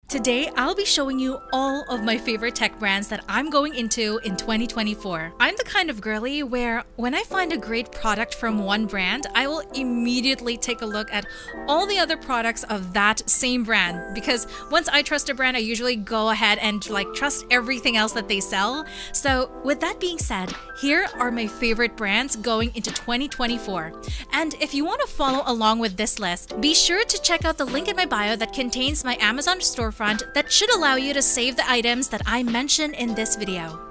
Today, I'll be showing you all of my favorite tech brands that I'm going into in 2024. I'm the kind of girly where when I find a great product from one brand, I will immediately take a look at all the other products of that same brand, because once I trust a brand, I usually go ahead and trust everything else that they sell. So with that being said, here are my favorite brands going into 2024. And if you want to follow along with this list, be sure to check out the link in my bio that contains my Amazon storefront that should allow you to save the items that I mention in this video.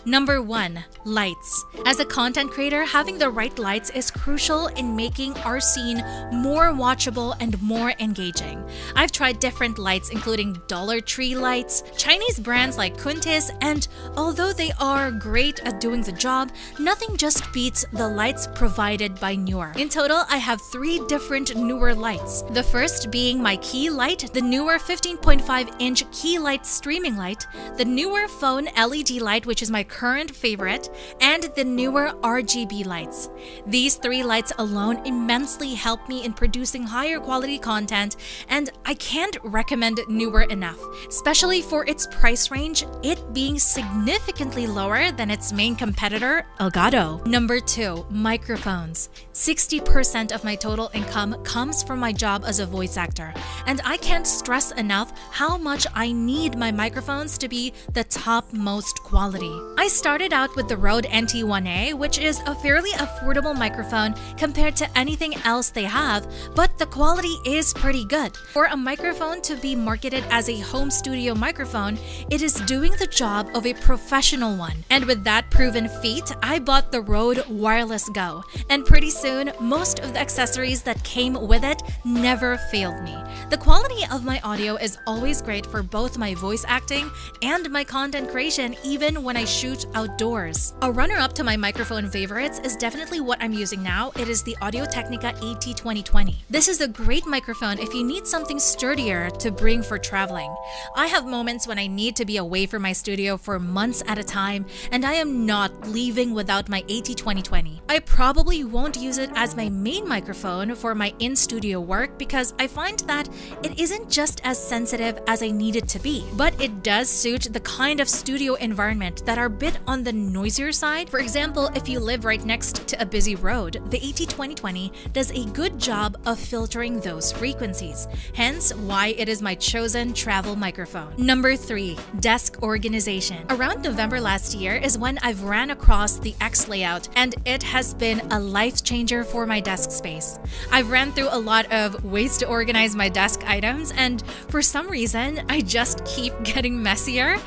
Number 1. Lights. As a content creator, having the right lights is crucial in making our scene more watchable and more engaging. I've tried different lights including Dollar Tree lights, Chinese brands like Kuntis, and although they are great at doing the job, nothing just beats the lights provided by Neewer. In total, I have 3 different Neewer lights. The first being my key light, the Neewer 15.5-inch key light streaming light, the Neewer phone LED light, which is my current favorite, and the Neewer RGB lights. These 3 lights alone immensely help me in producing higher quality content, and I can't recommend Neewer enough, especially for its price range, it being significantly lower than its main competitor, Elgato. Number 2. Microphones. 60% of my total income comes from my job as a voice actor, and I can't stress enough how much I need my microphones to be the top-most quality. I started out with the Rode NT1A, which is a fairly affordable microphone compared to anything else they have, but the quality is pretty good. For a microphone to be marketed as a home studio microphone, it is doing the job of a professional one. And with that proven feat, I bought the Rode Wireless Go, and pretty soon, most of the accessories that came with it never failed me. The quality of my audio is always great for both my voice acting and my content creation, even when I shoot outdoors. A runner-up to my microphone favorites is definitely what I'm using now. It is the Audio-Technica AT2020. This is a great microphone if you need something sturdier to bring for traveling. I have moments when I need to be away from my studio for months at a time, and I am not leaving without my AT2020. I probably won't use it as my main microphone for my in-studio work because I find that it isn't just as sensitive as I need it to be, but it does suit the kind of studio environment that are a bit on the noisier side. For example, if you live right next to a busy road, the AT2020 does a good job of filtering those frequencies, hence why it is my chosen travel microphone. Number 3. Desk organization. Around November last year is when I've ran across the X layout, and it has been a life changer for my desk space. I've ran through a lot of ways to organize my desk items, and for some reason, I just keep getting messier.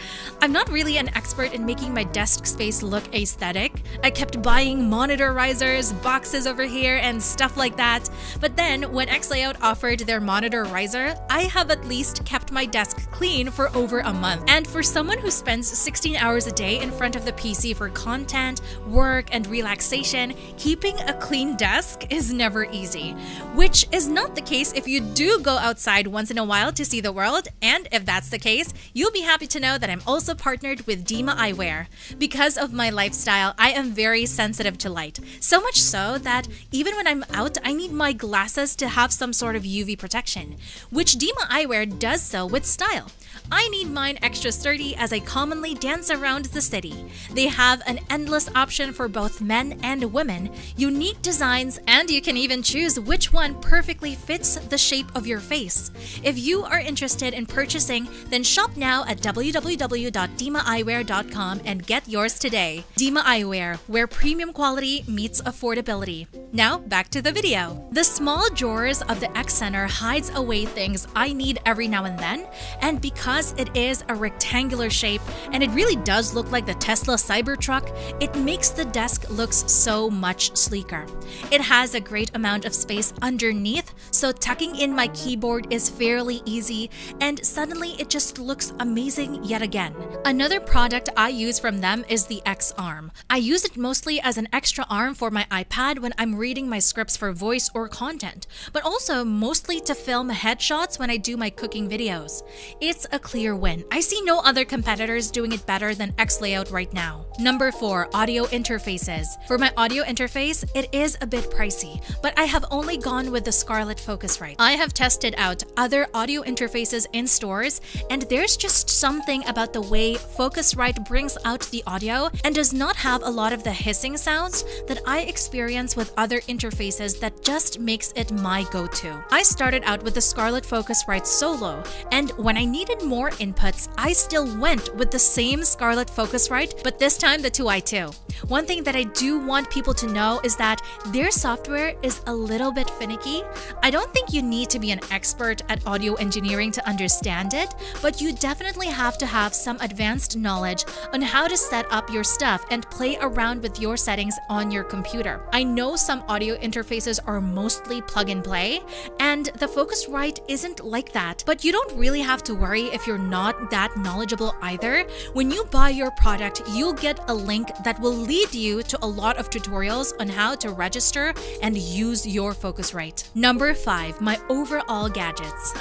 I'm not really an expert in making my desk space look aesthetic. I kept buying monitor risers, boxes over here, and stuff like that. But then, when X Layout offered their monitor riser, I have at least kept my desk clean for over a month. And for someone who spends 16 hours a day in front of the PC for content, work, and relaxation, keeping a clean desk is never easy. Which is not the case if you do go outside once in a while to see the world, and if that's the case, you'll be happy to know that I'm also partnered with Dima Eyewear. Because of my lifestyle, I am very sensitive to light. So much so that even when I'm out, I need my glasses to have some sort of UV protection, which Dima Eyewear does so with style. I need mine extra sturdy as I commonly dance around the city. They have an endless option for both men and women, unique designs, and you can even choose which one perfectly fits the shape of your face. If you are interested in purchasing, then shop now at www.dimaeyewear.com and get yours today. Dima Eyewear, where premium quality meets affordability. Now, back to the video. The small drawers of the X Center hides away things I need every now and then, and because it is a rectangular shape and it really does look like the Tesla Cybertruck, it makes the desk look so much sleeker. It has a great amount of space underneath, so tucking in my keyboard is fairly easy, and suddenly it just looks amazing yet again. Another product I use from them is the X Arm. I use it mostly as an extra arm for my iPad when I'm reading my scripts for voice or content, but also mostly to film headshots when I do my cooking videos. It's a clear win. I see no other competitors doing it better than X-Layout right now. Number 4, audio interfaces. For my audio interface, it is a bit pricey, but I have only gone with the Scarlett Focusrite. I have tested out other audio interfaces in stores, and there's just something about the way Focusrite brings out the audio and does not have a lot of the hissing sounds that I experience with other interfaces that just makes it my go-to. I started out with the Scarlett Focusrite Solo, and when I needed more inputs, I still went with the same Scarlett Focusrite, but this time the 2i2. One thing that I do want people to know is that their software is a little bit finicky. I don't think you need to be an expert at audio engineering to understand it, but you definitely have to have some advanced knowledge on how to set up your stuff and play around with your settings on your computer. I know some audio interfaces are mostly plug and play, and the Focusrite isn't like that, but you don't really have to worry if you're not that knowledgeable either. When you buy your product, you'll get a link that will lead you to a lot of tutorials on how to register and use your Focusrite. Number 5, my overall gadgets.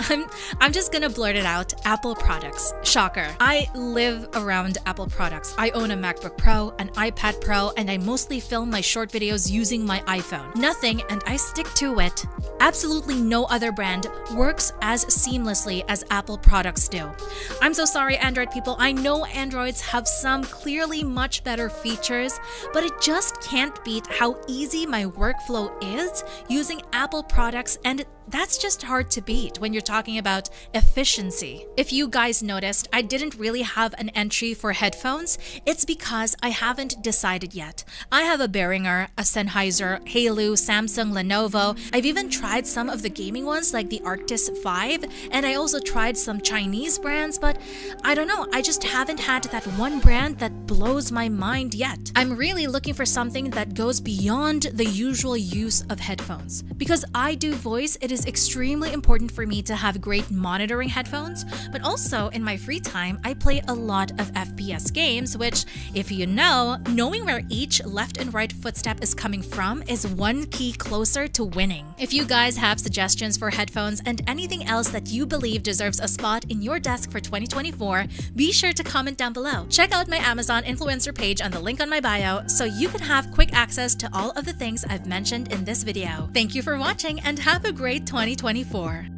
I'm just gonna blurt it out, Apple products. Shocker. I live around Apple products. I own a MacBook Pro, an iPad Pro, and I mostly film my short videos using my iPhone. Nothing, and I stick to it. Absolutely no other brand works as seamlessly as Apple products do. I'm so sorry, Android people. I know Androids have some clearly much better features, but it just can't beat how easy my workflow is using Apple products, and that's just hard to beat when you're talking about efficiency. If you guys noticed, I didn't really have an entry for headphones. It's because I haven't decided yet. I have a Behringer, a Sennheiser, Halo, Samsung, Lenovo. I've even tried some of the gaming ones like the Arctis 5, and I also tried some Chinese brands, but I don't know, I just haven't had that one brand that blows my mind yet. I'm really looking for something that goes beyond the usual use of headphones. Because I do voice, it is extremely important for me to have great monitoring headphones, but also in my free time, I play a lot of FPS games, which, if you know, knowing where each left and right footstep is coming from is one key closer to winning. If you guys have suggestions for headphones and anything else that you believe deserves a spot in your desk for 2024, be sure to comment down below. Check out my Amazon influencer page on the link on my bio so you can have quick access to all of the things I've mentioned in this video. Thank you for watching and have a great 2024.